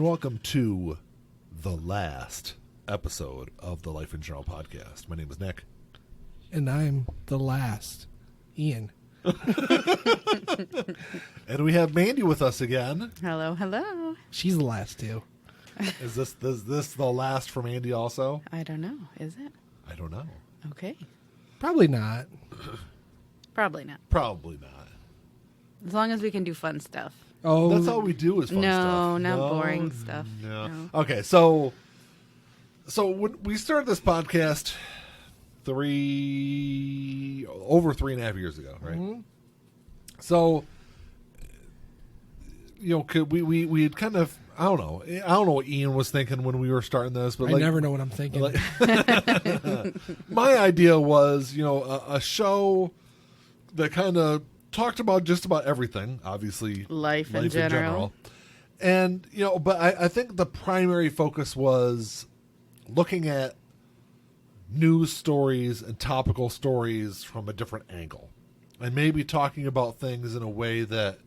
welcome to the last episode of the Life in General podcast. My name is Nick. And I'm the last, Ian. And we have Mandy with us again. Hello, hello. She's the last too. Is this the last for Mandy also? I don't know. Is it? I don't know. Okay. Probably not. Probably not. Probably not. As long as we can do fun stuff. Oh, That's all we do is fun stuff. No, not boring stuff. No. Okay, so when we started this podcast over 3.5 years ago, right? Mhm. So, we had kind of, I don't know what Ian was thinking when we were starting this, but I never know what I'm thinking. My idea was, a show that kind of talked about just about everything, obviously Life in general. And, but I think the primary focus was looking at news stories and topical stories from a different angle. And maybe talking about things in a way that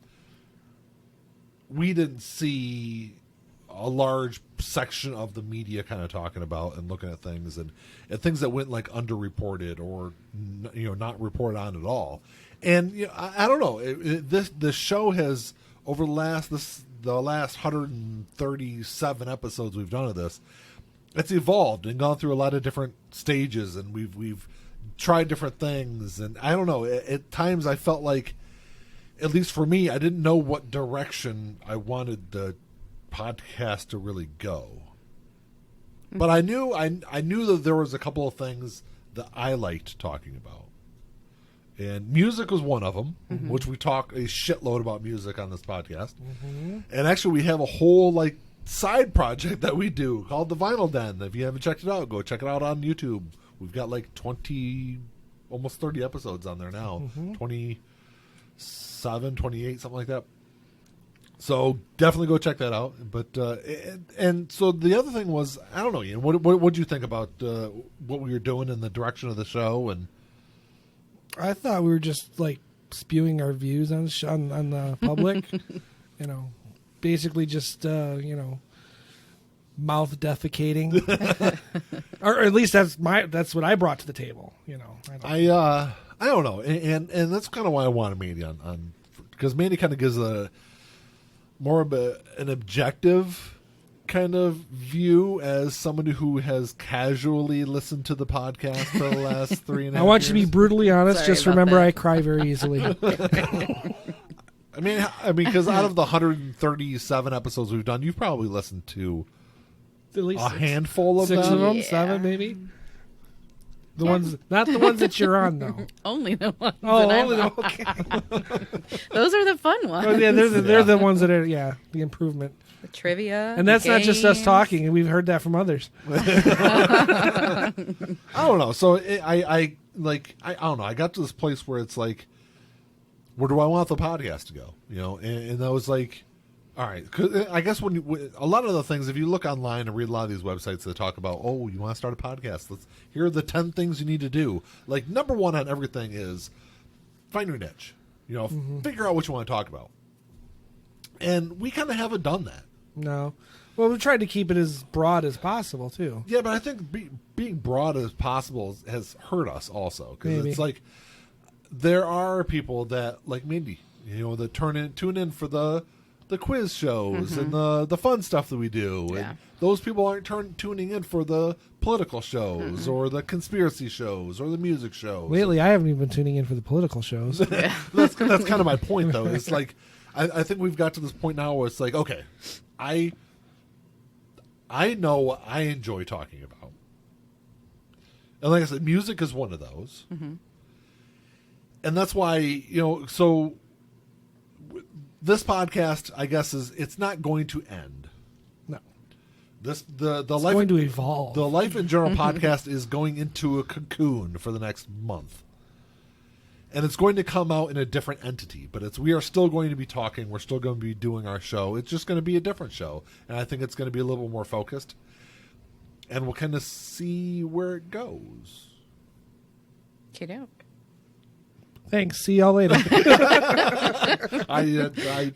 we didn't see a large section of the media kind of talking about and looking at things and things that went like underreported or, not reported on at all. And I don't know. This show has over the last 137 episodes we've done of this, it's evolved and gone through a lot of different stages, and we've tried different things. And I don't know. At times, I felt like, at least for me, I didn't know what direction I wanted the podcast to really go. But I knew that there was a couple of things that I liked talking about. And music was one of them, which we talk a shitload about music on this podcast. Mm-hmm. And actually, we have a whole side project that we do called The Vinyl Den. If you haven't checked it out, go check it out on YouTube. We've got 20, almost 30 episodes on there now. 27, 28, something like that. So definitely go check that out. But and so the other thing was, I don't know, Ian, what did you think about what we were doing in the direction of the show? And I thought we were just spewing our views on the public. Basically just mouth defecating, or at least that's what I brought to the table. I don't know, and that's kind of why I wanted Mandy on because Mandy kind of gives a more of an objective kind of view as somebody who has casually listened to the podcast for the last 3.5 years. I want you to be brutally honest. Sorry just about remember, that. I cry very easily. I mean, because out of the 137 episodes we've done, you've probably listened to At least a handful of six them. of them, Yeah. 7 maybe. The ones, not the ones that you're on though. Only the ones Oh, that only I'm the, okay. Those are the fun ones. Oh, yeah, they're the ones that are the improvement. The trivia. And that's not just us games. talking. We've heard that from others. I don't know. So I don't know. I got to this place where it's like, where do I want the podcast to go? And I was like, all right. 'Cause I guess when a lot of the things, if you look online and read a lot of these websites that talk about, oh, you want to start a podcast? Here are the 10 things you need to do. Number one on everything is find your niche. Figure out what you want to talk about. And we kind of haven't done that. No. Well, we tried to keep it as broad as possible too. Yeah, but I think being broad as possible has hurt us also. Because it's like, there are people that, like Mindy, that tune in for the quiz shows and the fun stuff that we do. Yeah. And those people aren't tuning in for the political shows or the conspiracy shows or the music shows. Lately, I haven't even been tuning in for the political shows. That's kind of my point, though. It's like, I think we've got to this point now where it's like, okay, I know what I enjoy talking about. And like I said, music is one of those. Mm-hmm. And that's why, so this podcast, I guess, it's not going to end. No. The It's life going to evolve. The Life in General podcast is going into a cocoon for the next month. And it's going to come out in a different entity, but we are still going to be talking. We're still going to be doing our show. It's just going to be a different show, and I think it's going to be a little more focused. And we'll kind of see where it goes. Kiddo. Thanks. See y'all later.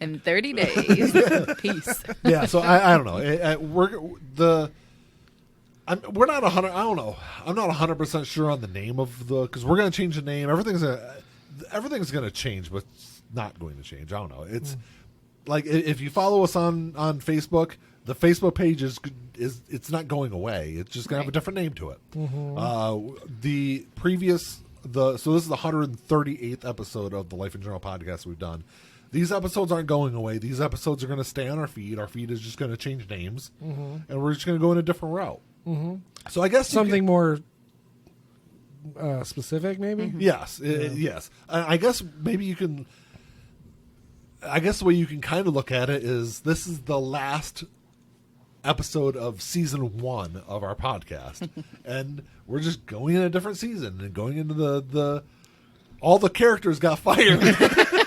In 30 days. Peace. Yeah, so I don't know. We're not 100. I don't know. I'm not 100% sure on the name of because we're going to change the name. Everything's going to change, but it's not going to change. I don't know. It's like if you follow us on Facebook, the Facebook page is it's not going away. It's just going to have a different name to it. The previous so this is the 138th episode of the Life in General podcast we've done. These episodes aren't going away. These episodes are going to stay on our feed. Our feed is just going to change names, and we're just going to go in a different route. So I guess something more specific, maybe. Yes, yes. I guess maybe you can. I guess the way you can kind of look at it is this is the last episode of season 1 of our podcast, and we're just going in a different season and going into the all the characters got fired.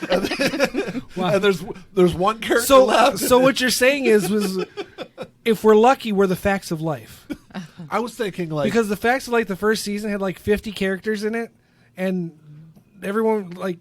And there's one character left. So what you're saying was if we're lucky, we're the Facts of Life. I was thinking because the Facts of Life, the first season had like 50 characters in it, and everyone like.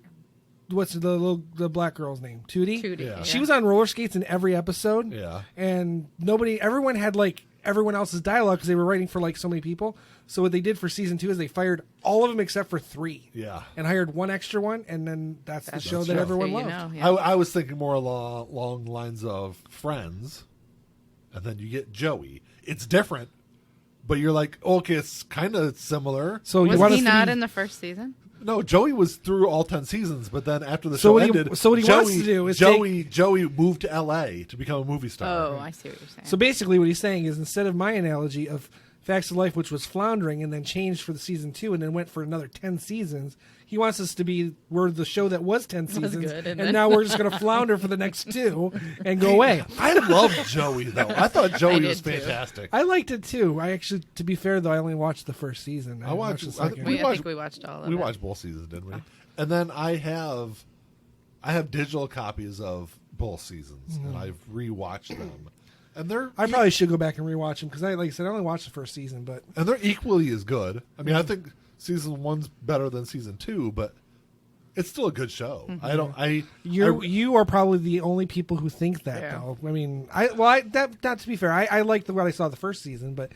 What's the black girl's name? Tootie? Tootie. Yeah. She was on roller skates in every episode. Yeah. And everyone had like everyone else's dialogue because they were writing for like so many people. So what they did for season 2 is they fired all of them except for 3. Yeah. And hired one extra one, and then that's the show that everyone loved. I was thinking more along the lines of Friends, and then you get Joey. It's different, but you're like, okay, it's kind of similar. So was he not in the first season? No, Joey was through all 10 seasons, but then after the show ended, so what he wants to do is Joey moved to L.A. to become a movie star. Oh, I see what you're saying. So basically what he's saying is instead of my analogy of Facts of Life, which was floundering and then changed for the season 2 and then went for another 10 seasons, he wants us to be we're the show that was 10 seasons, good, and now we're just going to flounder for the next 2 and go away. I love Joey, though. I thought Joey was fantastic. I liked it, too. I actually, to be fair, though, I only watched the first season. I I think we watched all of it. We watched both seasons, didn't we? And then I have digital copies of both seasons, and I've rewatched them. And I probably should go back and rewatch them because, like I said, I only watched the first season, and they're equally as good. I mean, I think season 1's better than season 2, but it's still a good show. You are probably the only people who think that, though. I mean, not to be fair, I liked what I saw the first season, but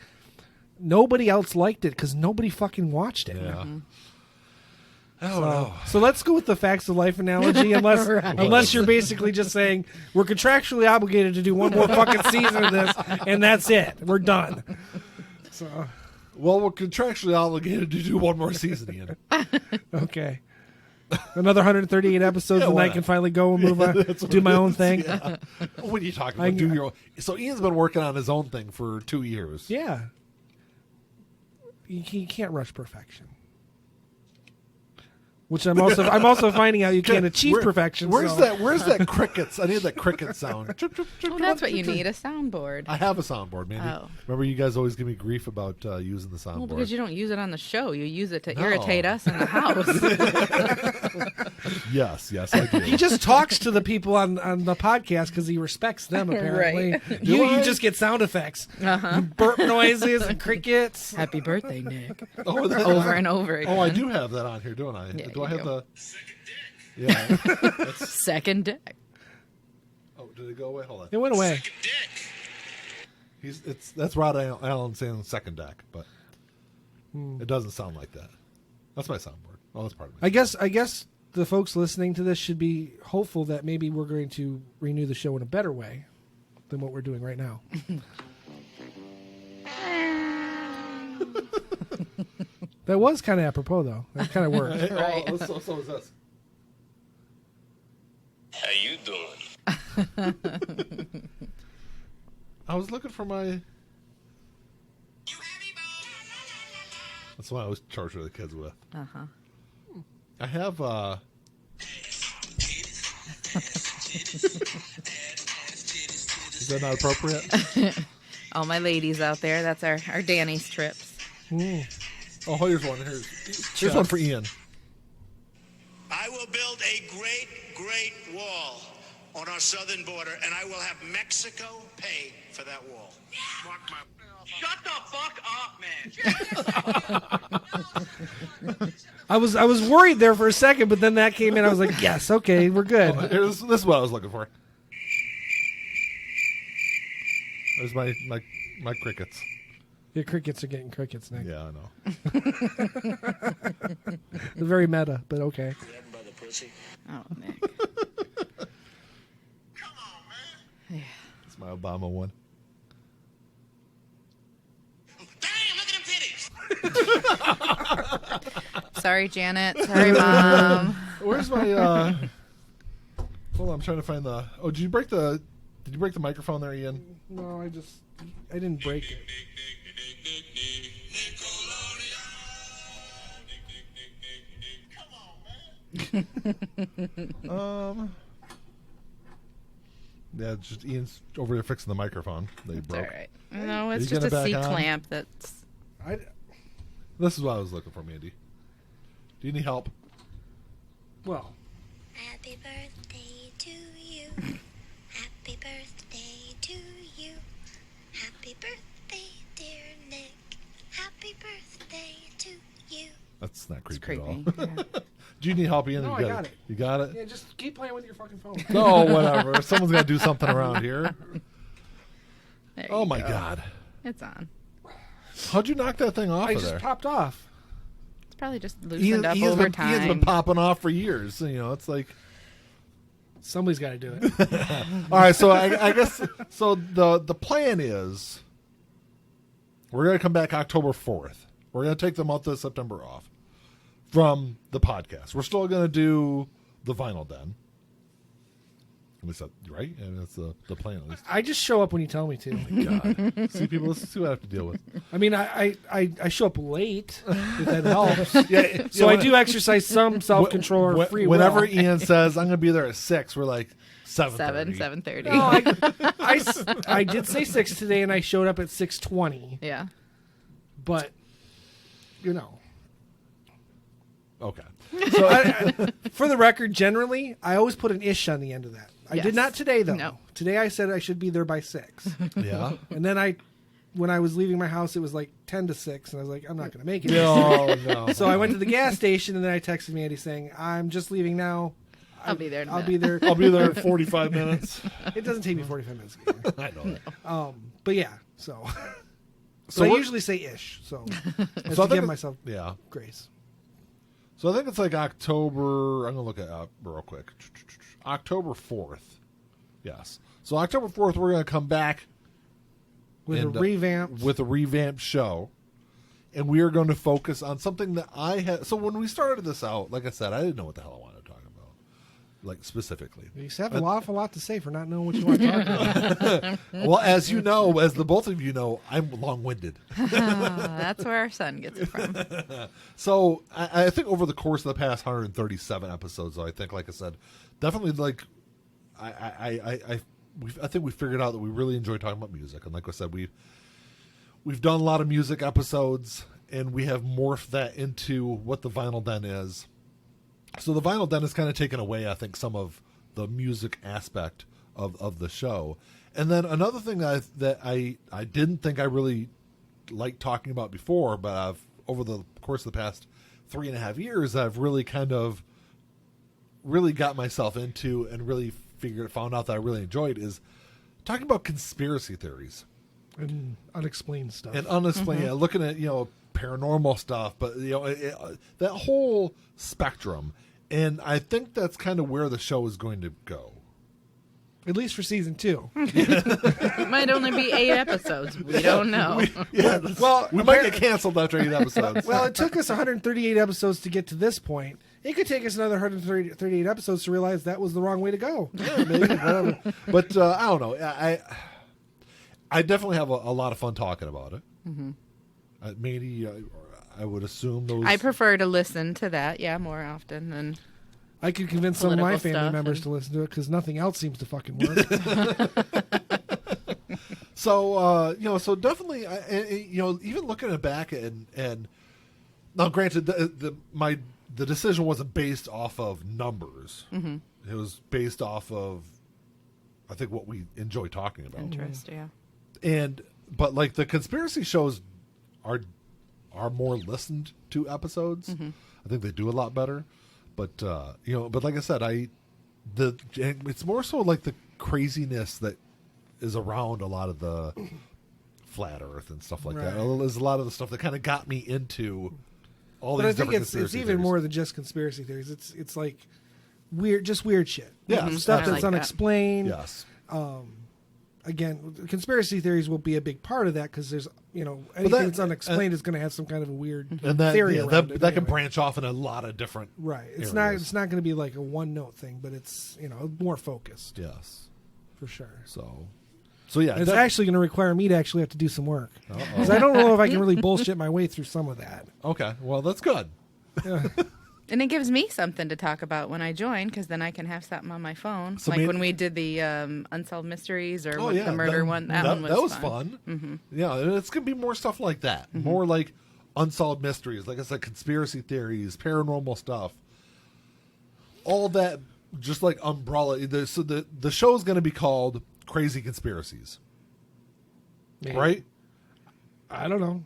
nobody else liked it because nobody fucking watched it. Yeah. So let's go with the Facts of Life analogy, unless unless you're basically just saying we're contractually obligated to do one more fucking season of this, and that's it. We're done. So, well, we're contractually obligated to do one more season, Ian. Okay. Another 138 episodes, and I can finally go and move on, do my own thing. Yeah. What are you talking about? Do your own. So Ian's been working on his own thing for 2 years. Yeah. You can't rush perfection. Which I'm also finding out you can't achieve perfection. Where's that crickets? I need that cricket sound. Well, that's what you need, a soundboard. I have a soundboard, man. Oh. Remember you guys always give me grief about using the soundboard. Well, because you don't use it on the show. You use it to irritate us in the house. Yes, I do. He just talks to the people on the podcast because he respects them, apparently. Right. You just get sound effects. Burp noises and crickets. Happy birthday, Nick. Over and over again. Oh, I do have that on here, don't I? Yeah, do I have do. Yeah. Second deck. Oh, did it go away? Hold on. It went away. That's Rod Allen saying second deck, but it doesn't sound like that. That's my soundboard. Oh, that's part of it. I guess the folks listening to this should be hopeful that maybe we're going to renew the show in a better way than what we're doing right now. That was kind of apropos, though. That kind of worked. Right. So is this. How you doing? I was looking for my... That's what I was charging the kids with. Uh-huh. I have... Is that not appropriate? All my ladies out there, that's our Danny's trips. Oh, here's one. Here's one for Ian. I will build a great, great wall on our southern border, and I will have Mexico pay for that wall. Shut the fuck up, man. I was worried there for a second, but then that came in. I was like, yes, okay, we're good. This is what I was looking for. There's my crickets. Your crickets are getting crickets, Nick. Yeah, I know. They're very meta, but okay. By the pussy. Oh, Nick. Come on, man. It's my Obama one. Damn, look at them titties. Sorry, Janet. Sorry, Mom. Where's my hold on, I'm trying to find the did you break the microphone there, Ian? No, I didn't break it. Yeah, just Ian's over there fixing the microphone that he It's broke. all right. No, it's you just getting a it back on? C-clamp that's... This is what I was looking for, Mandy. Do you need help? Well, Happy birthday to you. Happy birthday to you. Happy birthday, dear Nick. Happy birthday to you. That's not creepy, creepy. at all. Yeah. Do you need help, Ian? No, You I got it. You got it? yeah, just keep playing with your fucking phone. No, whatever. Someone's got to do something around here. There Oh you my go. God! It's on. How'd you knock that thing off I of just there? popped off. It's probably just loosened up Ian's over been, Ian's been time. popping off for years. You know, it's like. Somebody's got to do it. All right, so I guess so. The plan is we're going to come back October 4th. We're going to take the month of September off from the podcast. We're still going to do the Vinyl Den. At least right, and that's the plan. At least. I just show up when you tell me to. God, see people. This is what I have to deal with. I mean, I show up late, if that helps. Yeah, So I do exercise some self-control or free will. Whenever Ian says I'm going to be there at 6, we're like 7:30. 7:30. No, I did say 6 today, and I showed up at 6:20. Yeah. But, you know. Okay. So for the record, generally, I always put an ish on the end of that. I Yes. did not today, though. No. Today I said I should be there by 6. Yeah. And then when I was leaving my house, it was like 10 to 6, and I was like, I'm not going to make it. No. So I went to the gas station, and then I texted Mandy saying, I'm just leaving now. I'll be there in a I'll minute. be there. I'll be there in 45 minutes. It doesn't take me 45 minutes to get there. I know. But yeah, so. So I what- usually say ish, so as So I to think give it- myself Yeah. grace. So I think it's like October. I'm gonna look it up real quick. October 4th. Yes. So October 4th, we're gonna come back With and, a revamped. with a revamped show, and we are going to focus on something that I had. So when we started this out, like I said, I didn't know what the hell I wanted to talk about, like specifically. you have an awful lot to say for not knowing what you want to talk about. Well, as you know, as the both of you know, I'm long-winded. That's where our son gets it from. So I think over the course of the past 137 episodes, though, I think, like I said, definitely like I think we figured out that we really enjoy talking about music, and like I said, we've done a lot of music episodes, and we have morphed that into what the Vinyl Den is. So the Vinyl Den has kind of taken away, I think, some of the music aspect of the show. And then another thing that I didn't think I really liked talking about before, but I've over the course of the past 3.5 years, I've really kind of really got myself into and really found out that I really enjoyed is talking about conspiracy theories And unexplained stuff. and unexplained, looking at paranormal stuff, but that whole spectrum. And I think that's kind of where the show is going to go. At least for season 2. It might only be 8 episodes. We don't know. Well, We might get canceled after 8 episodes. Well, it took us 138 episodes to get to this point. It could take us another 138 episodes to realize that was the wrong way to go. Yeah, maybe, whatever. But I don't know. I definitely have a lot of fun talking about it. Mm-hmm. Maybe I would assume those. I prefer to listen to that, more often than... I could convince some of my Political family stuff members and- to listen to it because nothing else seems to fucking work. So so definitely, even looking at back and now, granted, the decision wasn't based off of numbers. Mm-hmm. It was based off of, I think, what we enjoy talking about. interest, yeah. But like the conspiracy shows are are more listened to episodes. I think they do a lot better. But but like I said, it's more so like the craziness that is around a lot of the flat Earth and stuff like that. There's a lot of the stuff that kind of got me into all these different conspiracy theories. It's even more than just conspiracy theories. It's like weird shit. Yeah, stuff that's unexplained. Yes. Again, conspiracy theories will be a big part of that because there's anything that's unexplained is going to have some kind of a weird theory around it. That can branch off in a lot of different It's areas. It's not going to be like a one note thing, but it's more focused. Yes, for sure. So yeah, and it's actually going to require me to actually have to do some work because I don't know if I can really bullshit my way through some of that. Okay, well that's good. Yeah. And it gives me something to talk about when I join, because then I can have something on my phone. So when we did the Unsolved Mysteries or the murder one, that one was fun. Mm-hmm. Yeah, and it's going to be more stuff like that. Mm-hmm. More like Unsolved Mysteries, like I said, conspiracy theories, paranormal stuff. All that, just like umbrella. So the show is going to be called Crazy Conspiracies. Maybe. Right? I don't know.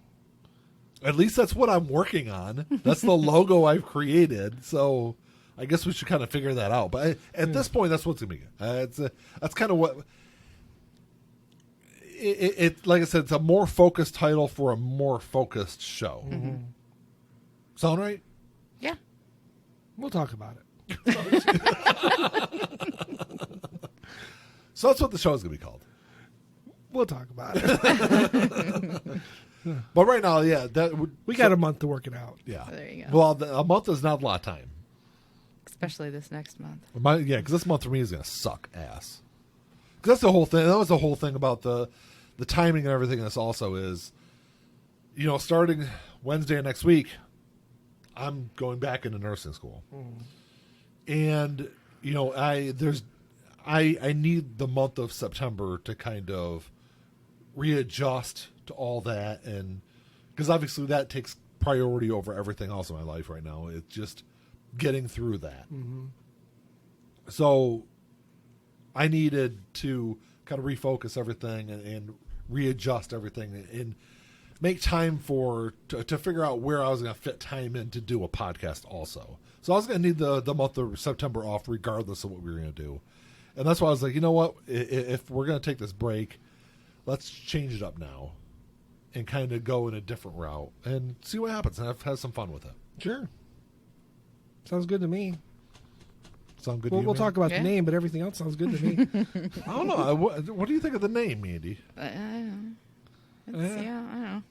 At least that's what I'm working on. That's the logo I've created. So I guess we should kind of figure that out. But at this point, that's what's going to be. That's kind of what it. Like I said, it's a more focused title for a more focused show. Mm-hmm. Sound right? Yeah. We'll talk about it. So that's what the show is going to be called. We'll talk about it. But right now, we got a month to work it out. Yeah, there you go. Well, a month is not a lot of time, especially this next month. Because this month for me is going to suck ass. Because that's the whole thing. That was the whole thing about the timing and everything. This also is, starting Wednesday of next week, I'm going back into nursing school, and I need the month of September to kind of readjust to all that, and because obviously that takes priority over everything else in my life right now. It's just getting through that. So I needed to kind of refocus everything and readjust everything and make time to figure out where I was going to fit time in to do a podcast also. So I was going to need the month of September off regardless of what we were going to do. And that's why I was like, you know what? If we're going to take this break, let's change it up now and kind of go in a different route and see what happens and have some fun with it. Sure. Sounds good to me. Sound good to you, we'll talk about the name, but everything else sounds good to me. I don't know. What do you think of the name, Mandy? I don't know.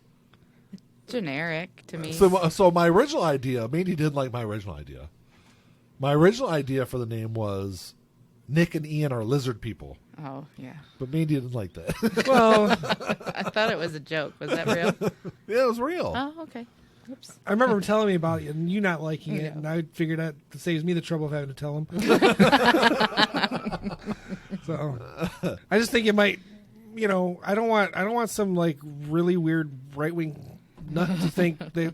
It's generic to me. So my original idea, Mandy didn't like my original idea. My original idea for the name was Nick and Ian are lizard people. Oh, yeah. But Mandy didn't like that. Well, I thought it was a joke. Was that real? Yeah, it was real. Oh, okay. Oops. I remember him telling me about it and you not liking it, and I figured that saves me the trouble of having to tell him. So I just think it might, I don't want some like really weird right wing nut to think that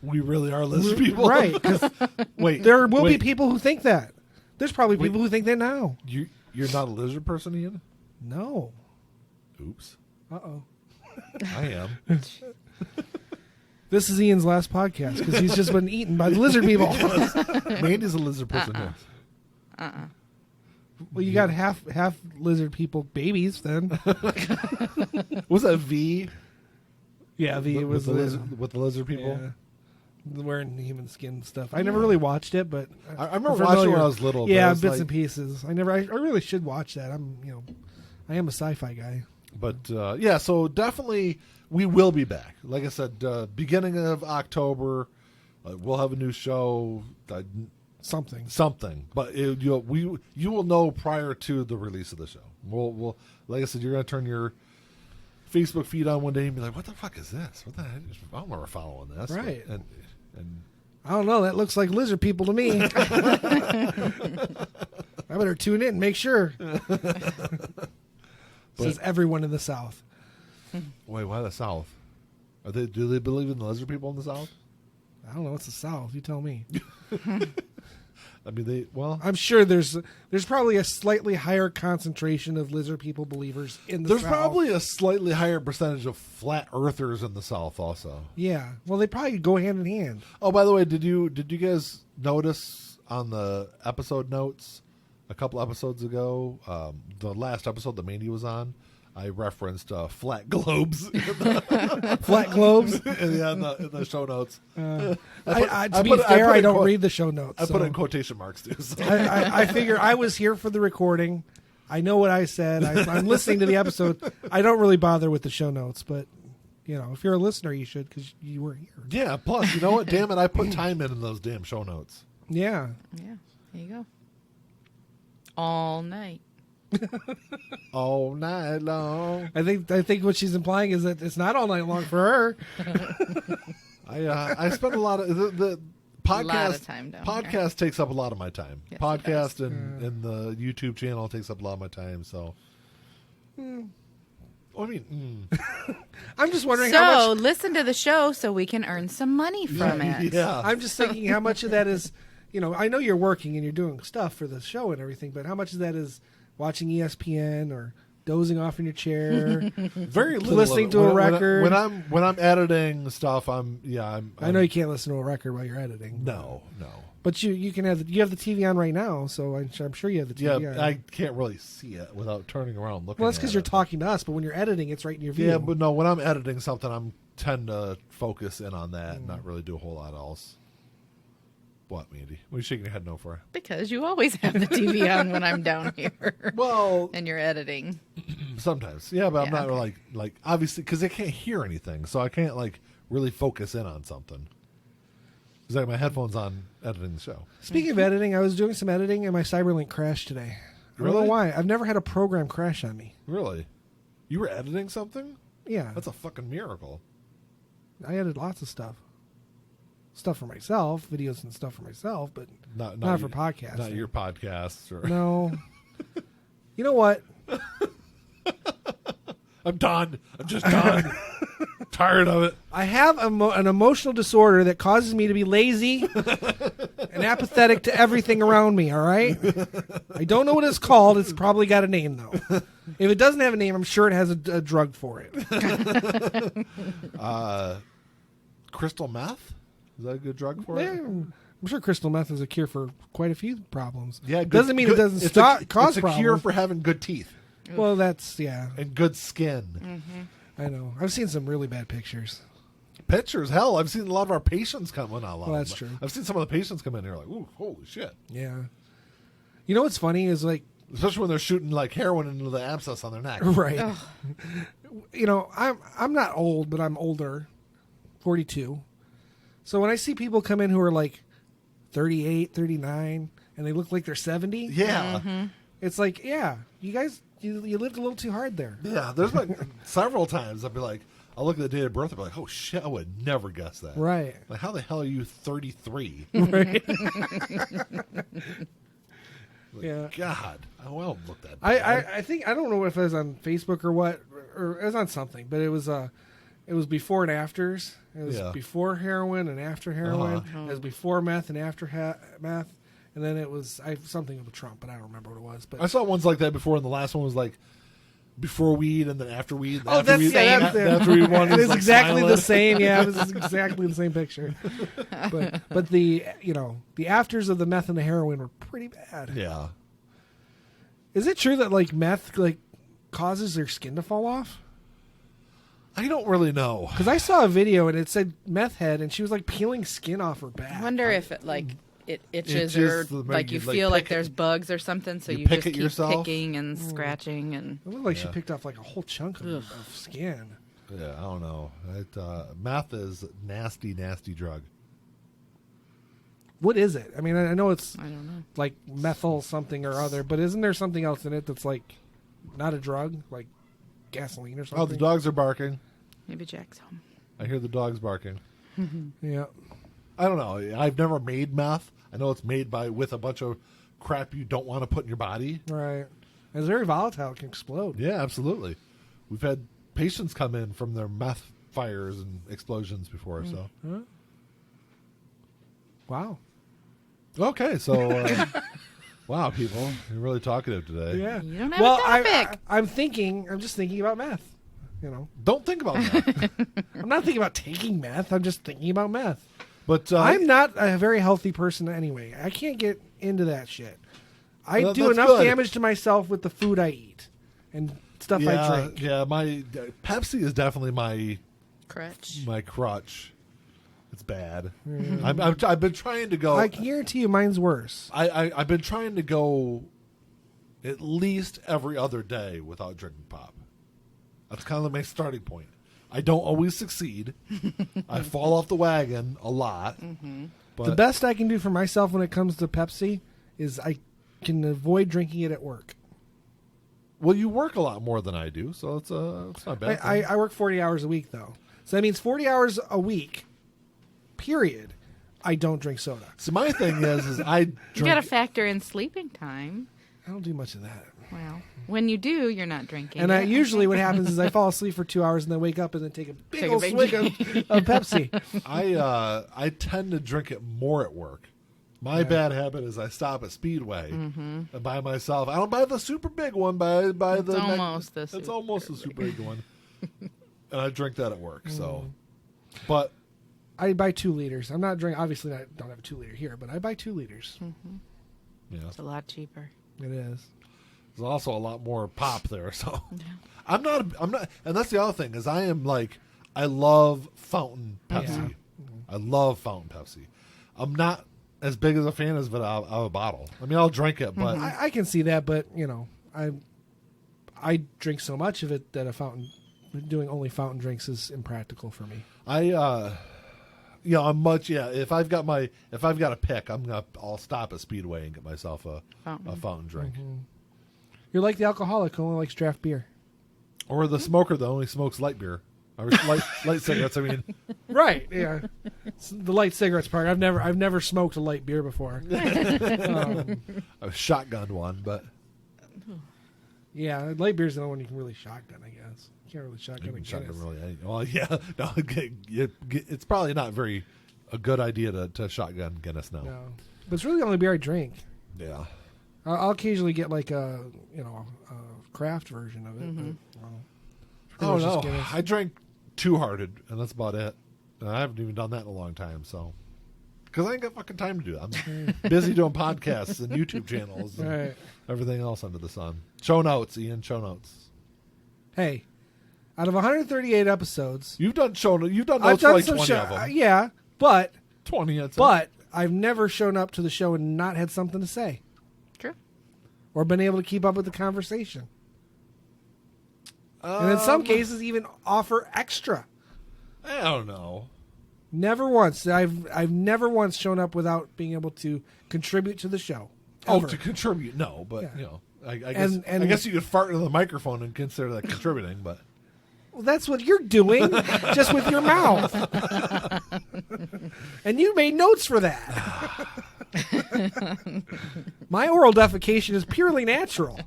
we really are lizard people, right? Because there will be people who think that. There's probably people who think that now. You're not a lizard person, Ian? No. Oops. Uh-oh. I am. This is Ian's last podcast because he's just been eaten by the lizard people. Mandy's a lizard person. Well, you got half lizard people babies then. Was that V? Yeah, V was with the lizard people. Yeah. Wearing human skin stuff. I never really watched it, but I remember watching it when I was little. Yeah, bits and pieces. I really should watch that. I am a sci-fi guy. But so definitely we will be back. Like I said, beginning of October, we'll have a new show. Something. But you will know prior to the release of the show. We'll like I said, you're going to turn your Facebook feed on one day and be like, "What the fuck is this? What the heck? I don't remember following this." Right. And I don't know. That looks like lizard people to me. I better tune in and make sure. Says everyone in the South. Wait, why the South? Do they believe in the lizard people in the South? I don't know. It's the South. You tell me. I mean, I'm sure there's probably a slightly higher concentration of lizard people believers in the South. There's probably a slightly higher percentage of flat earthers in the South also. Yeah. Well, they probably go hand in hand. Oh, by the way, did you guys notice on the episode notes a couple episodes ago, the last episode that Mandy was on, I referenced flat globes. Flat globes? in the show notes. To be fair, I don't read the show notes. I put it in quotation marks, too. So. I figure I was here for the recording. I know what I said. I'm listening to the episode. I don't really bother with the show notes, but, if you're a listener, you should because you were here. Yeah, plus, you know what? Damn it, I put time in those damn show notes. Yeah. Yeah, there you go. All night. All night long. I think what she's implying is that it's not all night long for her. I spend a lot of the podcast. A lot of time down podcast here. takes up a lot of my time. Yes, Podcast and the YouTube channel takes up a lot of my time. So, I mean, I'm just wondering how much. Listen to the show so we can earn some money from it. Yeah, I'm just thinking how much of that is. I know you're working and you're doing stuff for the show and everything, but how much of that is watching ESPN or dozing off in your chair, very little listening to a record? When I'm editing stuff, I know you can't listen to a record while you're editing. No. But you can have the TV on right now, so I'm sure you have the TV on. I can't really see it without turning around looking. Well, that's because you're talking to us, but when you're editing, it's right in your view. Yeah, but no, when I'm editing something, I tend to focus in on that and not really do a whole lot else. What, Mandy? What are you shaking your head no for? Because you always have the TV on when I'm down here. Well, and you're editing. Sometimes, yeah, but I'm not like obviously because I can't hear anything, so I can't really focus in on something. Because I have my headphones on editing the show. Speaking of editing, I was doing some editing and my Cyberlink crashed today. I don't know why. I've never had a program crash on me. Really? You were editing something? Yeah. That's a fucking miracle. I edited lots of stuff. Stuff for myself, videos and stuff for myself, but not for podcasts. Not your podcasts. No. You know what? I'm done. I'm just done. Tired of it. I have an emotional disorder that causes me to be lazy and apathetic to everything around me, all right? I don't know what it's called. It's probably got a name, though. If it doesn't have a name, I'm sure it has a drug for it. Crystal meth? Is that a good drug for it? I'm sure crystal meth is a cure for quite a few problems. Yeah, doesn't mean it doesn't cause problems. It's a cure for having good teeth. Well, that's, yeah. And good skin. Mm-hmm. I know. I've seen some really bad pictures. Pictures? Hell, I've seen a lot of our patients come. Well, not a lot. Well, that's true. I've seen some of the patients come in here like, ooh, holy shit. Yeah. You know what's funny is especially when they're shooting heroin into the abscess on their neck. Right. I'm not old, but I'm older. 42. So when I see people come in who are 38, 39, and they look like they're 70, yeah, it's yeah, you guys, you lived a little too hard there. Yeah, there's been several times I'll be I'll look at the date of birth and be like, oh shit, I would never guess that. Right. How the hell are you 33? Right. Yeah. God, I won't look that bad. I think, I don't know if it was on Facebook or what, or it was on something, but it was before and afters. It was before heroin and after heroin. It was before meth and after meth. And then it was something with Trump, but I don't remember what it was. But I saw ones like that before, and the last one was before weed and then after weed. Oh, that's the same. After weed one it is exactly the same. Yeah, it was exactly the same picture. But the the afters of the meth and the heroin were pretty bad. Yeah. Is it true that meth causes their skin to fall off? I don't really know. Because I saw a video and it said meth head, and she was peeling skin off her back. I wonder if it it itches or you feel like there's bugs or something, so you just keep picking and scratching. And it looked like she picked off a whole chunk of skin. Yeah, I don't know. Meth is a nasty, nasty drug. What is it? I mean, I know it's I don't know. Methyl something or other, but isn't there something else in it that's not a drug, like gasoline or something? Oh, the dogs are barking. Maybe Jack's home. I hear the dogs barking. Yeah. I don't know. I've never made meth. I know it's made with a bunch of crap you don't want to put in your body. Right. It's very volatile. It can explode. Yeah, absolutely. We've had patients come in from their meth fires and explosions before. So. Wow. Okay, so wow, people, you're really talkative today. Yeah. You don't have a topic. I'm just thinking about math. Don't think about that. I'm not thinking about taking meth. I'm just thinking about meth. But I'm not a very healthy person anyway. I can't get into that shit. I do enough good. damage to myself with the food I eat and stuff I drink. Yeah, my Pepsi is definitely my crutch. It's bad. I've been trying to go. I can guarantee you mine's worse. I've been trying to go at least every other day without drinking pop. That's kind of my starting point. I don't always succeed. I fall off the wagon a lot. Mm-hmm. But the best I can do for myself when it comes to Pepsi is I can avoid drinking it at work. Well, you work a lot more than I do, so it's not bad. I work 40 hours a week, though. So that means 40 hours a week, period, I don't drink soda. So my thing is I drink... You got to factor in sleeping time. I don't do much of that. Well, when you do, you're not drinking. And usually what happens is I fall asleep for 2 hours and then wake up and then take a big old swig of Pepsi. I tend to drink it more at work. My bad habit is I stop at Speedway and buy myself. I don't buy the super big one. It's almost the super big one, and I drink that at work. So, but I buy 2 liters. I'm not drinking. Obviously, I don't have a 2 liter here, but I buy 2 liters. Mm-hmm. Yeah, it's a lot cheaper. It is. There's also a lot more pop there. So, I'm not, and that's the other thing is I love fountain Pepsi. Yeah. I love fountain Pepsi. I'm not as big as a fan as out of a bottle. I mean, I'll drink it, but I can see that. But I drink so much of it that doing only fountain drinks is impractical for me. I'm much. Yeah, if I've got a pick, I'll stop at Speedway and get myself a fountain drink. Mm-hmm. You're like the alcoholic who only likes draft beer, or the smoker that only smokes light beer. Or light cigarettes. I mean, right? Yeah, it's the light cigarettes part. I've never smoked a light beer before. I've shotgunned one, but yeah, light beer's the only one you can really shotgun. I guess you can't really shotgun a Guinness. Well, yeah, no, it's probably not a good idea to shotgun Guinness now. No, but it's really the only beer I drink. Yeah, I'll occasionally get like a craft version of it. Mm-hmm. But, oh no, I drank Two Hearted, and that's about it. And I haven't even done that in a long time, so because I ain't got fucking time to do it. I'm busy doing podcasts and YouTube channels and everything else under the sun. Show notes, Ian. Show notes. Hey, out of 138 episodes, you've done notes for like 20 of them. Yeah, but 20. But I've never shown up to the show and not had something to say. True. Or been able to keep up with the conversation. And in some cases, even offer extra. I don't know. Never once. I've never once shown up without being able to contribute to the show. Ever. Oh, to contribute? No, but I guess you could fart into the microphone and consider that contributing. But well, that's what you're doing, just with your mouth. And you made notes for that. My oral defecation is purely natural.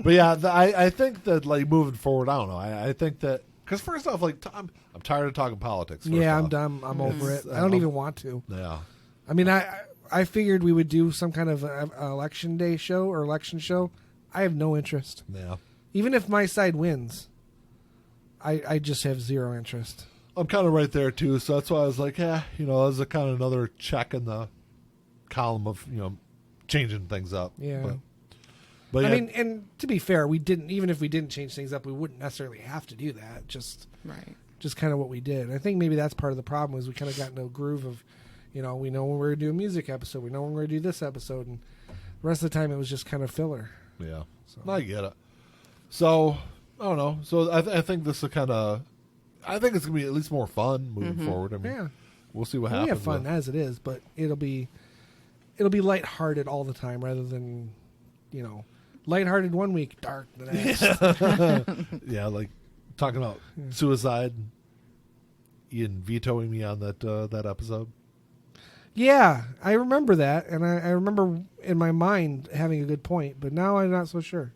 But yeah, I think that like moving forward, I don't know. I think that because first off, like I'm tired of talking politics. I'm done. I'm over it. I don't even want to. Yeah. I mean, I figured we would do some kind of election day show or election show. I have no interest. Yeah. Even if my side wins, I just have zero interest. I'm kind of right there too, so that's why I was like, that was a kind of another check in the column of changing things up. Yeah. But I mean, and to be fair, we didn't. Even if we didn't change things up, we wouldn't necessarily have to do that. Just kind of what we did. I think maybe that's part of the problem is we kind of got into a groove of, we know when we're going to do a music episode, we know when we're going to do this episode, and the rest of the time it was just kind of filler. Yeah, so. I get it. So I don't know. So I think this will kind of. I think it's going to be at least more fun moving forward. I mean, we'll see what happens. We have fun as it is, but it'll be lighthearted all the time rather than, lighthearted one week, dark the next. Yeah, like talking about suicide. Ian vetoing me on that episode. Yeah, I remember that, and I remember in my mind having a good point, but now I'm not so sure.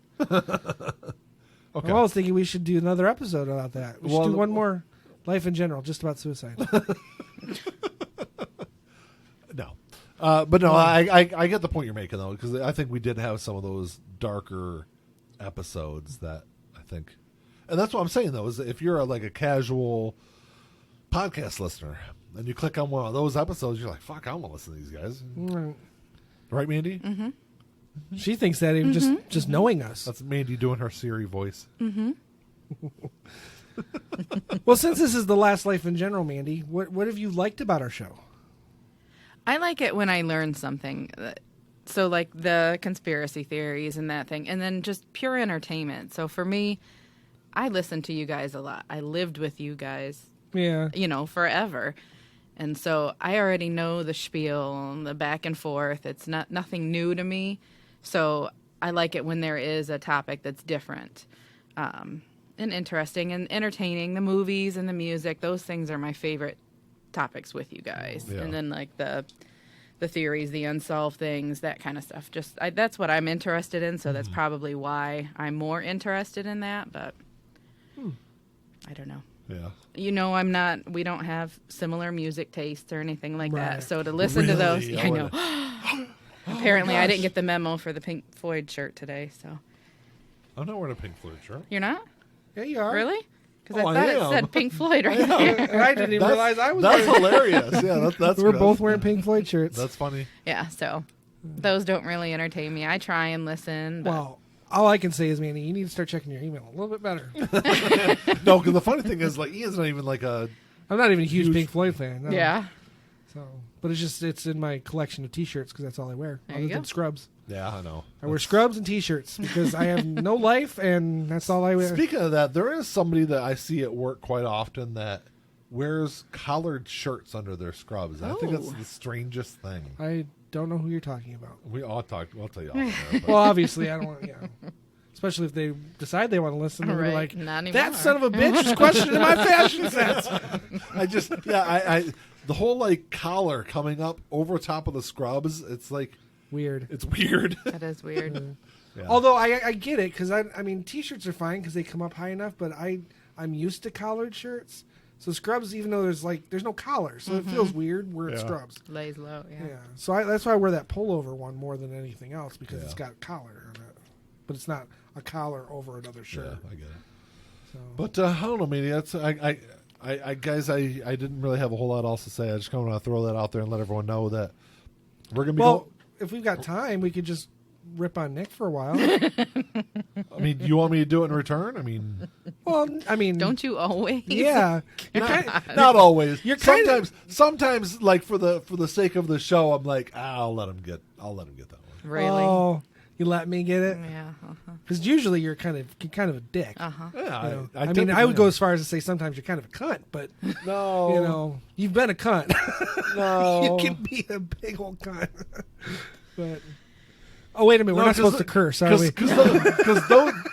Okay. I was thinking we should do another episode about that. We should do one more life in general, just about suicide. No. But no, I get the point you're making, though, because I think we did have some of those darker episodes that I think... And that's what I'm saying, though, is that if you're a casual podcast listener and you click on one of those episodes, you're like, fuck, I want to listen to these guys. Right, Mandy? Mm-hmm. She thinks that even just knowing us. That's Mandy doing her Siri voice. Mm-hmm. Well, since this is the last life in general, Mandy, what have you liked about our show? I like it when I learn something. So like the conspiracy theories and that thing, and then just pure entertainment. So for me, I listen to you guys a lot. I lived with you guys, forever. And so I already know the spiel and the back and forth. It's nothing new to me. So I like it when there is a topic that's different and interesting and entertaining. The movies and the music, those things are my favorite topics with you guys. Yeah. And then like the theories, the unsolved things, that kind of stuff. That's what I'm interested in. So that's probably why I'm more interested in that. But I don't know. Yeah. We don't have similar music tastes or anything like that. So to listen to those, I know. Apparently, I didn't get the memo for the Pink Floyd shirt today. So I'm not wearing a Pink Floyd shirt. You're not? Yeah, you are. Really? Because I thought it said Pink Floyd right there. I didn't even realize I was. That's hilarious. Yeah, that's. We're both wearing Pink Floyd shirts. That's funny. Yeah, so those don't really entertain me. I try and listen. But... Well, all I can say is, Manny, you need to start checking your email a little bit better. No, because the funny thing is, Ian's not even I'm not even a huge Pink Floyd fan. No. Yeah. So, but it's in my collection of T-shirts because that's all I wear. There other you go. than scrubs. Yeah, I know. I wear scrubs and T-shirts because I have no life, and that's all I wear. Speaking of that, there is somebody that I see at work quite often that wears collared shirts under their scrubs. I think that's the strangest thing. I don't know who you're talking about. I'll tell you all about it. Well, obviously, I don't want especially if they decide they want to listen. Right. They're like, that son of a bitch is questioning my fashion sense. The whole collar coming up over top of the scrubs, it's weird. It's weird. That is weird. Yeah. Although I get it, because I mean, T-shirts are fine because they come up high enough, but I'm used to collared shirts. So scrubs, even though there's no collar, so it feels weird wearing scrubs. Lays low, yeah. So that's why I wear that pullover one more than anything else, because it's got collar on it. But it's not a collar over another shirt. Yeah, I get it. So. But I don't know, maybe that's I guys, I didn't really have a whole lot else to say. I just kind of want to throw that out there and let everyone know that we're going to be... Well, if we've got time, we could just rip on Nick for a while. I mean, you want me to do it in return? I mean... Don't you always? Yeah. Not always. Sometimes, for the sake of the show, I'm like, I'll let him get that one. Really? Oh, you let me get it? Yeah. Because usually you're kind of a dick. Uh-huh. Yeah, I would go as far as to say sometimes you're kind of a cunt, but no, you've been a cunt. No, you can be a big old cunt. But wait a minute, we're not supposed to curse, are we? Because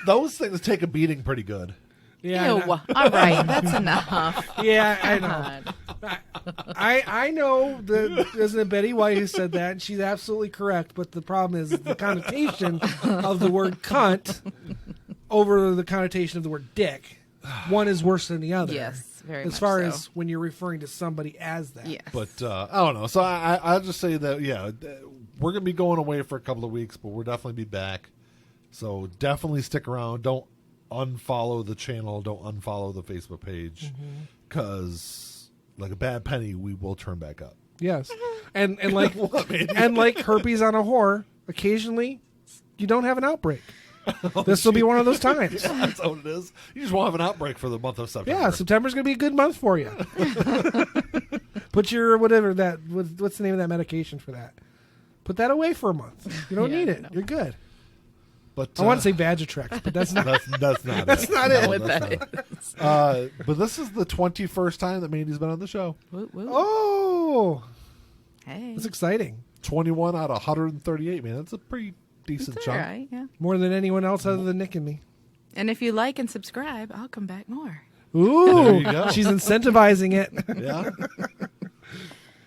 those things take a beating pretty good. Yeah, ew. All right, that's enough. Yeah, I know. I know that isn't it Betty White who said that, and she's absolutely correct. But the problem is the connotation of the word cunt over the connotation of the word dick. One is worse than the other. Yes, very much as far so. as when you're referring to somebody as that. Yes. But I don't know. So I'll just say that we're gonna be going away for a couple of weeks, but we'll definitely be back. So definitely stick around. Don't unfollow the channel. Don't unfollow the Facebook page, because like a bad penny, we will turn back up. Yes, and like and like herpes on a whore, occasionally you don't have an outbreak. This will be one of those times. Yeah, that's what it is. You just won't have an outbreak for the month of September. Yeah, September's going to be a good month for you. Put your whatever what's the name of that medication for that? Put that away for a month. You don't need it. You're good. But I want to say Vagitrex, but that's not. That's not. That's not it. What that is. But this is the 21st time that Mandy's been on the show. Woo, woo. Oh, hey, that's exciting. 21 out of 138. Man, that's a pretty decent that's chunk. all right, yeah. More than anyone else other than Nick and me. And if you like and subscribe, I'll come back more. Ooh, there you go. She's incentivizing it. Yeah.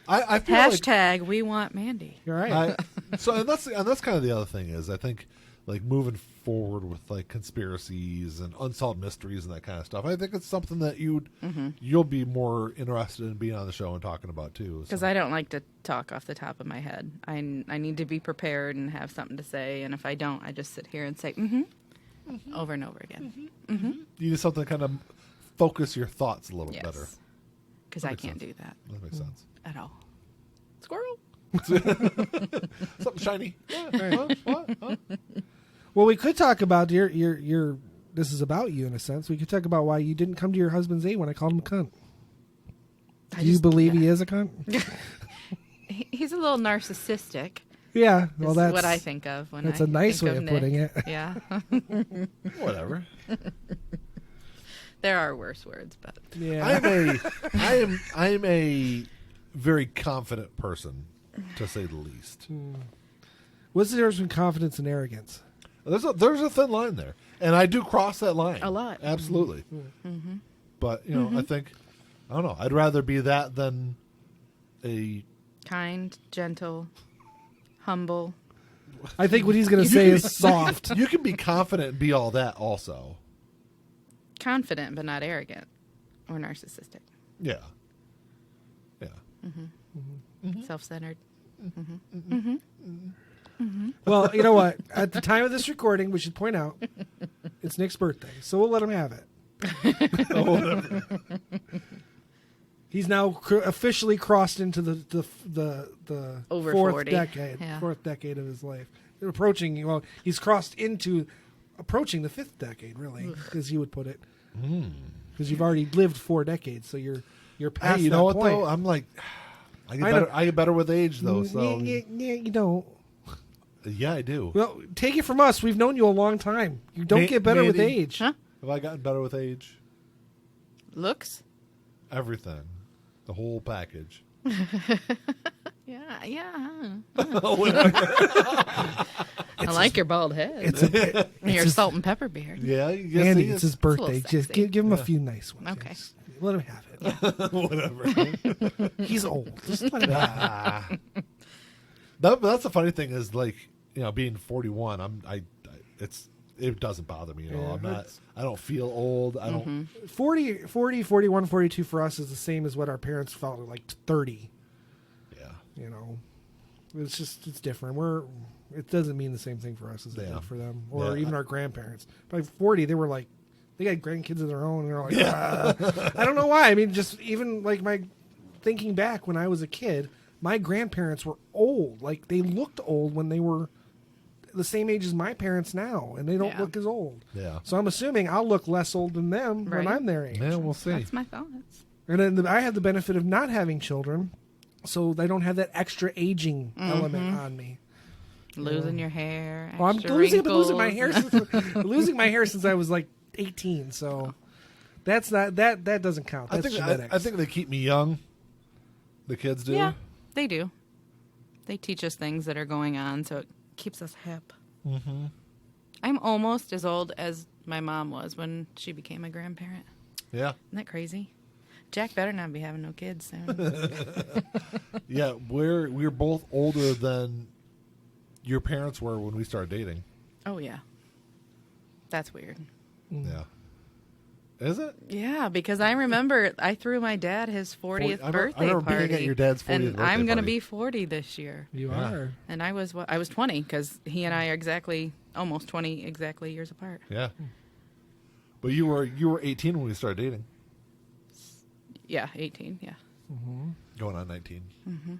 I feel Hashtag we want Mandy. You're right. So and that's kind of the other thing is I think like moving forward with like conspiracies and unsolved mysteries and that kind of stuff. I think it's something that you'll be more interested in being on the show and talking about too. Because I don't like to talk off the top of my head. I need to be prepared and have something to say. And if I don't, I just sit here and say over and over again. You need something to kind of focus your thoughts a little better. Because I can't do that That makes sense. at all. Squirrel. Something shiny. Yeah, what? Well, we could talk about your. This is about you in a sense. We could talk about why you didn't come to your husband's aid when I called him a cunt. Do you believe he is a cunt? He's a little narcissistic. Yeah, well, Is that's what I think of when that's I a nice think way of Nick. putting it. Yeah. Whatever. There are worse words, but Yeah, I am a very confident person, to say the least. what's the difference between confidence and arrogance? There's a thin line there, and I do cross that line A lot. Absolutely. But I think I don't know. I'd rather be that than a. kind, gentle, humble. I think what he's going to say is soft. You can be confident and be all that also. Confident, but not arrogant or narcissistic. Yeah. Yeah. Self-centered. Well, you know what? At the time of this recording, we should point out it's Nick's birthday, so we'll let him have it. He's now officially crossed into the Over fourth 40. decade, Yeah. fourth decade of his life. He's crossed into approaching the fifth decade, really, as you would put it, because you've already lived 4 decades, so you're past. Hey, you that know what point. though? I'm like, I get better with age though. So Yeah, you don't. yeah, I do. Well, take it from us. We've known you a long time. You don't get better with maybe. age. Huh? Have I gotten better with age? Looks? Everything, the whole package. Yeah. I like your bald head. And your salt and pepper beard. Yeah, you guess Andy, he it's is. his birthday. little Just sexy. give him a few nice ones. Okay. Just let him have it. Whatever. He's old. Just let him have it. That's the funny thing is like being 41. It doesn't bother me at all. Yeah, I don't feel old. I don't. 40, 41, 42 for us is the same as what our parents felt like 30. Yeah. It's different. It doesn't mean the same thing for us as it Yeah. did for them, or Yeah. even our grandparents. By 40, they were like, they got grandkids of their own, and they're like, I don't know why. I mean, just even like thinking back when I was a kid, my grandparents were old. Like they looked old when they were the same age as my parents now, and they don't Yeah. look as old. Yeah. So I'm assuming I'll look less old than them when Right. I'm their age. Yeah, we'll see. That's my thoughts. And then I have the benefit of not having children, so I don't have that extra aging element on me. Losing your hair. Well, I'm extra losing my wrinkles. hair. Losing my hair since I was like 18. So that's not that doesn't count. That's genetics. I think they keep me young. The kids do. Yeah, they do. They teach us things that are going on, so it keeps us hip. Mm-hmm. I'm almost as old as my mom was when she became a grandparent. Yeah. Isn't that crazy? Jack better not be having no kids soon. Yeah. We're both older than your parents were when we started dating. Oh, yeah. That's weird. Yeah. Is it? Yeah, because I remember I threw my dad his 40th birthday I remember party. being at your dad's 40th and birthday I'm going to party. be 40 this year. you Yeah. are. And I was 20 because he and I are almost 20 exactly years apart. Yeah. But you were 18 when we started dating. Yeah, 18. Yeah, Going on 19. Mm-hmm.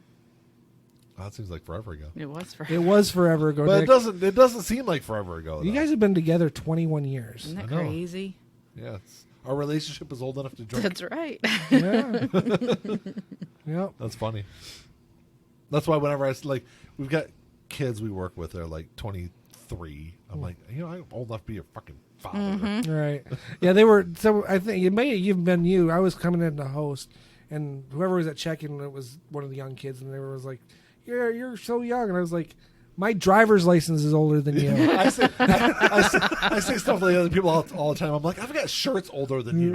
Oh, that seems like forever ago. it was for. It was forever ago. But Nick. it doesn't seem like forever ago. You though. guys have been together 21 years. Isn't that I know. crazy? Yeah. Our relationship is old enough to drink. That's right. Yeah. Yep. That's funny. That's why whenever we've got kids we work with, they're like 23. I'm like, I'm old enough to be your fucking father. Right. Yeah, they were. So I think it may have even been you. I was coming in to host, and whoever was at check-in, it was one of the young kids, and they were like, "Yeah, you're so young," and I was like, "My driver's license is older than you." I say stuff like other people all the time. I'm like, I've got shirts older than you.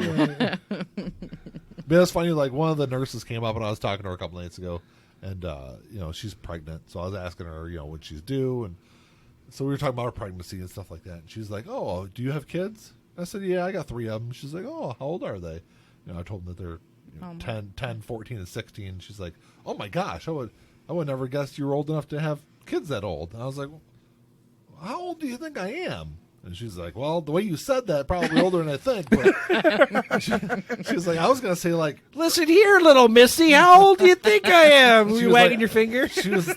But it's funny. Like one of the nurses came up and I was talking to her a couple nights ago, and she's pregnant. So I was asking her, when she's due, and So we were talking about our pregnancy and stuff like that. And she's like, "Oh, do you have kids?" I said, "Yeah, I got 3 of them." She's like, "Oh, how old are they?" I told them that they're 10, 14, and 16. She's like, "Oh my gosh, I would never guess you were old enough to have kids that old." And I was like, "How old do you think I am?" And she's like, "Well, the way you said that, probably older than I think." But she was like, "I was going to say like." Listen here, little Missy. How old do you think I am? Were you wagging your finger? She was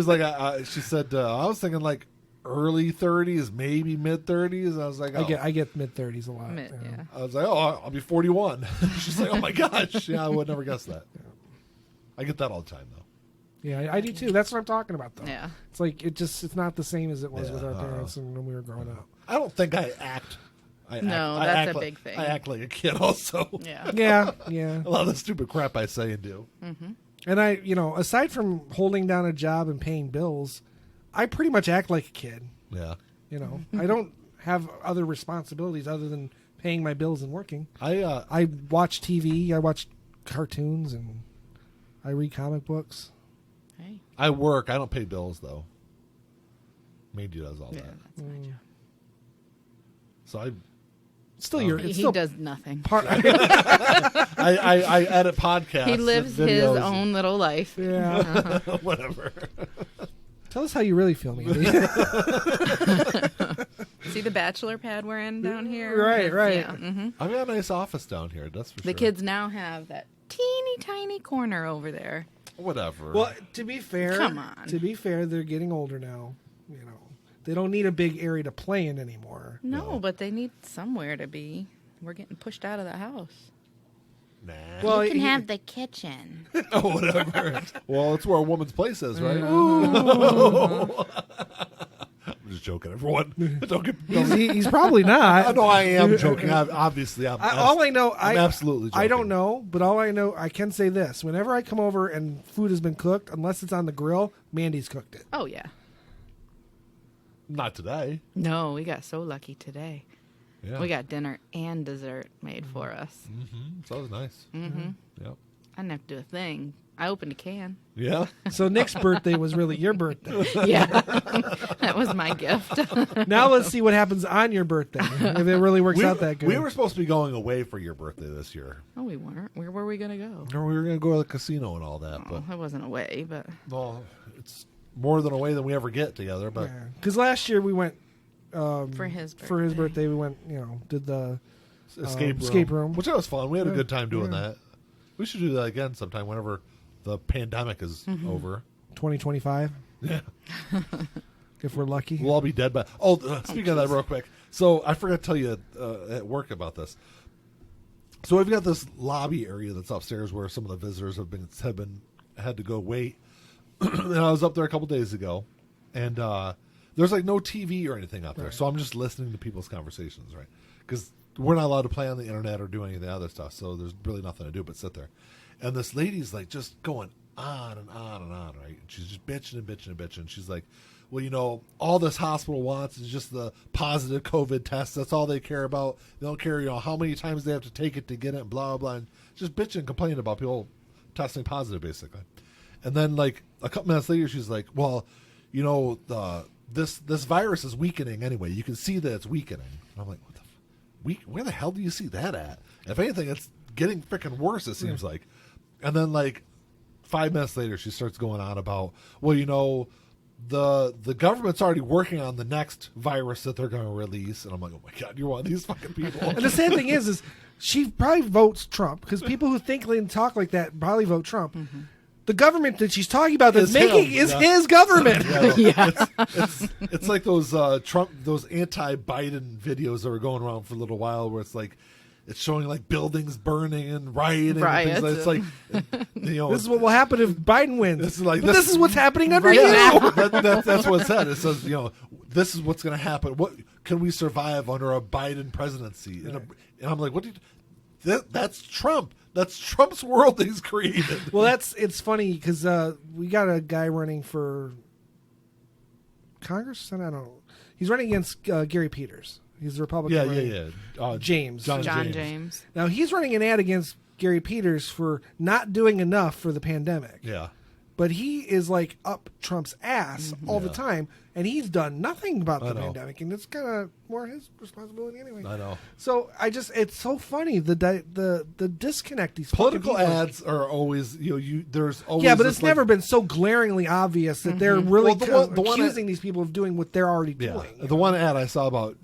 like, she said, I was thinking like early 30s, maybe mid 30s. I was like, oh. I get mid 30s a lot. Yeah. I was like, oh, I'll be 41. She's like, oh my gosh, yeah, I would never guess that. Yeah. I get that all the time though. Yeah, I do too. That's what I'm talking about though. Yeah. It's like it's not the same as it was with our parents and when we were growing up. I don't think I act. That's a big thing. I act like a kid also. Yeah. Yeah. A lot of the stupid crap I say and do. Mm-hmm. And I, aside from holding down a job and paying bills, I pretty much act like a kid. Yeah. I don't have other responsibilities other than paying my bills and working. I watch TV, I watch cartoons, and I read comic books. Hey. I work. I don't pay bills though. Mandy does all that. That's my job. So I Still, he does nothing. I edit podcasts. He lives his own little life. Yeah. Whatever. Tell us how you really feel, Mandy. See the bachelor pad we're in down here? Right. Yeah. Mm-hmm. I've got a nice office down here. That's for sure. The kids now have that teeny tiny corner over there. Whatever. Well, to be fair, Come on. they're getting older now. They don't need a big area to play in anymore. No, but they need somewhere to be. We're getting pushed out of the house. Nah. Well, You can have the kitchen. Oh, whatever. Well, it's where a woman's place is, right? I'm just joking, everyone. Don't get. He's probably not. No, I am joking. Obviously, I'm absolutely joking. I don't know, but all I know, I can say this: whenever I come over and food has been cooked, unless it's on the grill, Mandy's cooked it. Oh, yeah. Not today. No, we got so lucky today. Yeah. We got dinner and dessert made for us. Mm-hmm. So that was nice. Mm-hmm. Yep. I didn't have to do a thing. I opened a can. Yeah. So Nick's birthday was really your birthday. Yeah. That was my gift. Now let's see what happens on your birthday. If it really works out that good. We were supposed to be going away for your birthday this year. Oh, we weren't. Where were we going to go? Or we were going to go to the casino and all that. Oh, I wasn't away, but... Well, it's more than a way than we ever get together. But because last year we went for his birthday. We went, did the escape room, which was fun. We had a good time doing Yeah. that. We should do that again sometime whenever the pandemic is over. 2025. Yeah, if we're lucky. we'll all be dead by. Oh, speaking of that, real quick. So I forgot to tell you at work about this. So we've got this lobby area that's upstairs where some of the visitors had to go wait. And I was up there a couple days ago, and there's like no TV or anything up there, so I'm just listening to people's conversations, right? Because we're not allowed to play on the internet or do any of the other stuff, so there's really nothing to do but sit there. And this lady's like just going on and on and on, right? And she's just bitching and bitching and bitching. She's like, well, all this hospital wants is just the positive COVID test. That's all they care about. They don't care, how many times they have to take it to get it, blah, blah, and just bitching and complaining about people testing positive, basically. And then, like, a couple minutes later, she's like, well, this virus is weakening anyway. You can see that it's weakening. And I'm like, what the where the hell do you see that at? If anything, it's getting freaking worse, it seems like. And then, like, 5 minutes later, she starts going on about, well, the government's already working on the next virus that they're going to release. And I'm like, oh, my God, you're one of these fucking people. And the sad thing is she probably votes Trump, because people who think and talk like that probably vote Trump. Mm-hmm. The government that she's talking about that's making is his government. Yeah. It's like those those anti-Biden videos that were going around for a little while, where it's like it's showing like buildings burning and rioting. Riots. And things like, it's like, this is what will happen if Biden wins. This is what's happening under right you. now. That's what it said. It says, this is what's going to happen. What can we survive under a Biden presidency? Right. And I'm like, what? That's Trump. That's Trump's world that he's created. Well, it's funny because we got a guy running for Congress. I don't know. He's running against Gary Peters. He's the Republican. Yeah. John James. Now he's running an ad against Gary Peters for not doing enough for the pandemic. Yeah. but he is like up Trump's ass all the time, and he's done nothing about the pandemic, and it's kind of more his responsibility anyway. I know. So it's so funny the disconnect. These Political fucking people. ads are always there's always Yeah, but this, it's never been so glaringly obvious that they're really Well, the one accusing these people of doing what they're already doing. The one ad I saw about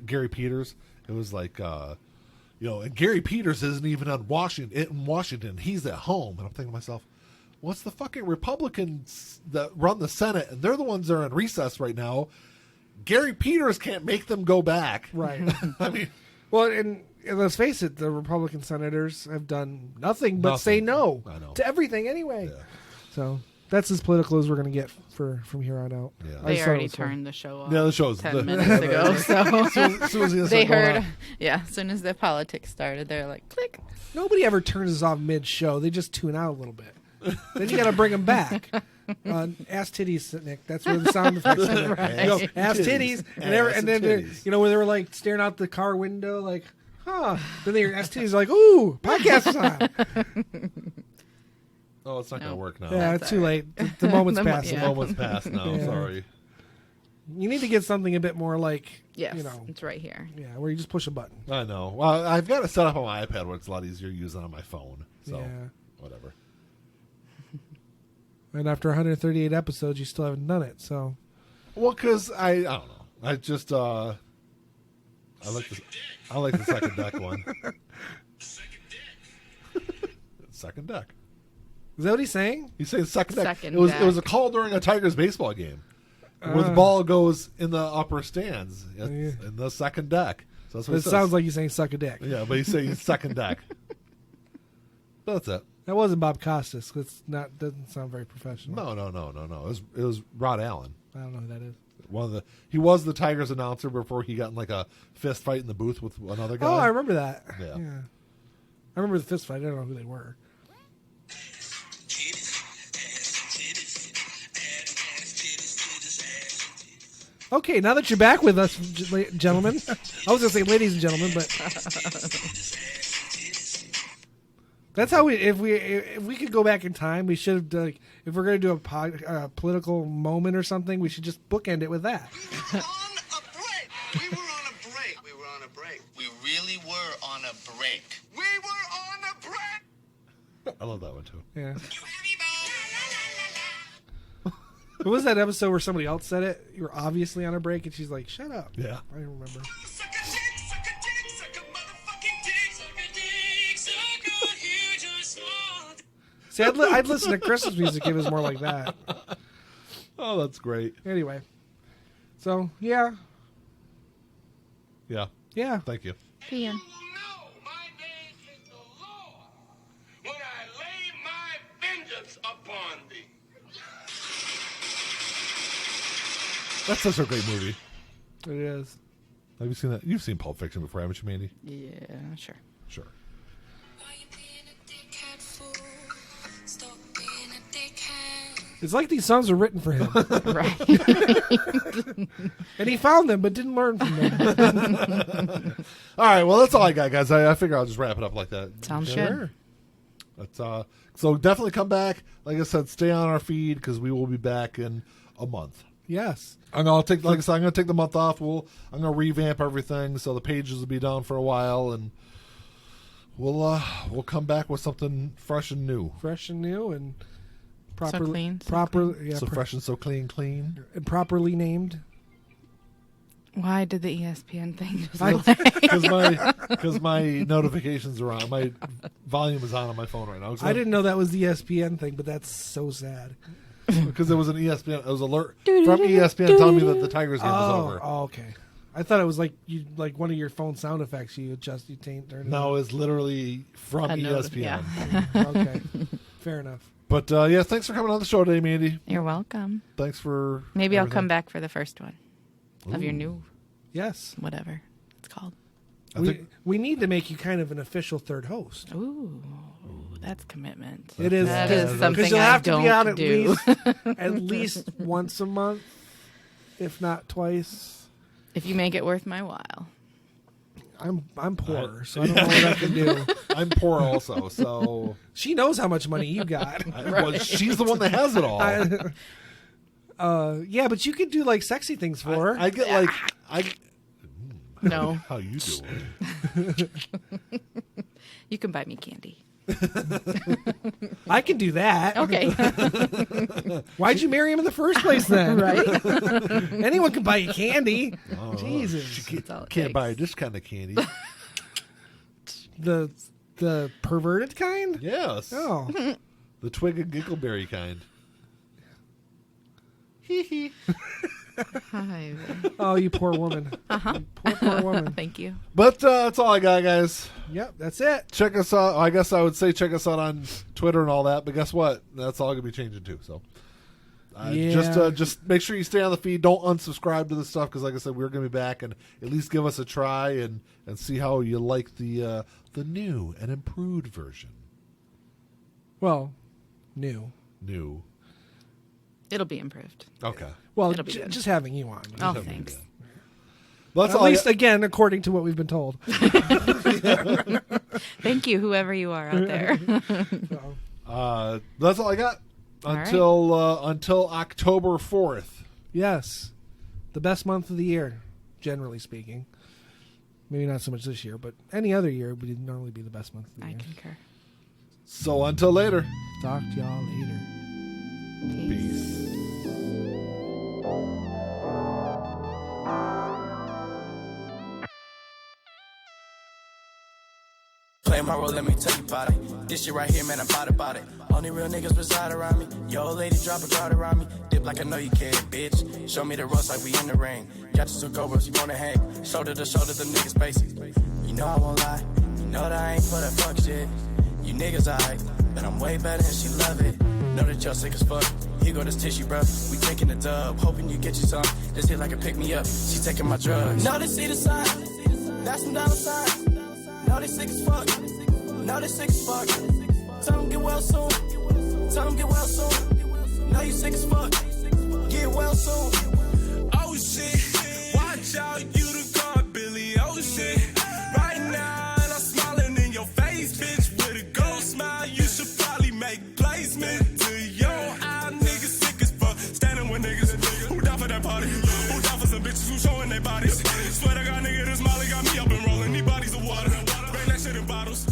Gary Peters, it was like and Gary Peters isn't even in Washington. He's at home, and I'm thinking to myself, what's the fucking Republicans that run the Senate, and they're the ones that are in recess right now. Gary Peters can't make them go back. Right. I mean, well, and let's face it, the Republican senators have done nothing but say no to everything anyway. Yeah. So that's as political as we're going to get from here on out. Yeah. They already turned the show off. Yeah, the show's 10 minutes ago. So they heard. Yeah, as soon as the politics started, they're like, click. Nobody ever turns us off mid-show. They just tune out a little bit. Then you got to bring them back. Ass titties, Nick. That's where the sound effects come in. Right. You go, ass titties, and then where they were like staring out the car window, like, huh? Then their ass titties are like, ooh, podcast is on. Oh, it's not going to work now. Yeah, it's too late. The moment's passed. The moment's passed now. Yeah. Sorry. You need to get something a bit more like, yes, it's right here. Yeah, where you just push a button. I know. Well, I've got it set up on my iPad where it's a lot easier using on my phone. So, whatever. And after 138 episodes, you still haven't done it. So, well, because I don't know. I just I like the second deck one. Second deck. Is that what he's saying? He's saying second deck. Second it was deck. It was a call during a Tigers baseball game where the ball goes in the upper stands in the second deck. So that's what it sounds like he's saying suck a dick. Yeah, but he's saying second deck. But that's it. That wasn't Bob Costas. It's not. Doesn't sound very professional. No. It was Rod Allen. I don't know who that is. He was the Tigers announcer before he got in like a fist fight in the booth with another guy. Oh, I remember that. Yeah. I remember the fist fight. I don't know who they were. Okay, now that you're back with us, gentlemen. I was going to say ladies and gentlemen, but that's how if we could go back in time, we should have done, if we're going to do a political moment or something, we should just bookend it with that. On a break. We were on a break. We were on a break. We really were on a break. We were on a break. I love that one too. Yeah. What was that episode where somebody else said it? You were obviously on a break, and she's like, "Shut up." Yeah, I don't remember. Suck a dick, suck a dick, suck a motherfucking dick, suck a dick, suck a huge or small. See, I'd listen to Christmas music if it was more like that. Oh, that's great. Anyway, so yeah. Thank you. Ian. No, my name is the Lord. When I lay my vengeance upon thee. That's such a great movie. It is. Have you seen that? You've seen Pulp Fiction before, haven't you, Mandy? Yeah, sure. Sure. It's like these songs are written for him. Right. And he found them, but didn't learn from them. All right, well, that's all I got, guys. I figure I'll just wrap it up like that. Sounds Sure. good. That's, so definitely come back. Like I said, stay on our feed because we will be back in a month. Yes. I'm gonna take the month off. I'm gonna revamp everything, so the pages will be down for a while, and we'll come back with something fresh and new. Fresh and new and properly clean, so properly So fresh and so clean. and properly named. Why did the ESPN thing just delay? Because my notifications are on. My volume is on my phone right now. I didn't know that was the ESPN thing, but that's so sad. Because it was an ESPN. It was alert from ESPN telling me that the Tigers game was over. Oh, okay. I thought it was like one of your phone sound effects you turn. No, it's literally from ESPN. Yeah. Okay, fair enough. But yeah, thanks for coming on the show today, Mandy. You're welcome. Thanks for Maybe I'll everything. come back for the first one of your new Yes, whatever it's called. we need to make you kind of an official third host. Ooh, that's commitment. It is. That is something because you'll I have to don't be on do. at least once a month, if not twice. If you make it worth my while. I'm poor, so I don't know what I can do. I'm poor also, so She knows how much money you got. well, she's the one that has it all. Yeah, but you could do like sexy things for her. I get like No. how you doing? You can buy me candy. I can do that. Okay. Why'd you marry him in the first place then? Right? Anyone can buy you candy. Oh, Jesus. That's all it Can't takes. buy this kind of candy. The perverted kind? Yes. Oh. The twig and giggleberry kind. Hi. Oh, you poor woman. Poor woman. Thank you. But that's all I got, guys. Yep, that's it. Check us out. I guess I would say check us out on Twitter and all that. But guess what? That's all going to be changing too. So Yeah. just make sure you stay on the feed. Don't unsubscribe to this stuff because, like I said, we're going to be back and at least give us a try and see how you like the new and improved version. Well, new. New. It'll be improved. Okay. Well, It'll be good. just having you on. Oh, thanks. Well, that's At all I least, got. again, according to what we've been told. Thank you, whoever you are out there. That's all I got All right. until October 4th. Yes. The best month of the year, generally speaking. Maybe not so much this year, but any other year would normally be the best month of the I year. concur. So until later. Talk to y'all later. Peace. Play my role, let me tell you about it. This shit right here, man, I'm about it. Only real niggas reside around me. Yo, old lady, drop a guard around me. Dip like I know you can, bitch. Show me the ropes like we in the ring. Got you some cobras, you wanna hang. Shoulder to shoulder, them niggas basic. You know I won't lie. You know that I ain't for that fuck shit. You niggas alright, but I'm way better and she love it. Know that y'all sick as fuck. Here go this tissue, bruh. We taking the dub. Hoping you get you some. This hit like a pick me up. She taking my drugs. Know they see the sign. That's some dollar signs. Know they sick as fuck. Know they sick as fuck. Tell them get well soon. Tell them get well soon. Know you sick as fuck. Get well soon. Oh shit, watch out, you the god Billy Ocean. Right now, and I'm smiling in your face, bitch, with a gold smile. You should probably make placement to your eye. Niggas sick as fuck, standing with niggas who down for that party, who down for some bitches who showing their bodies. Swear to God, nigga, this Molly got me up and rolling. These bodies of water, bring that shit in bottles.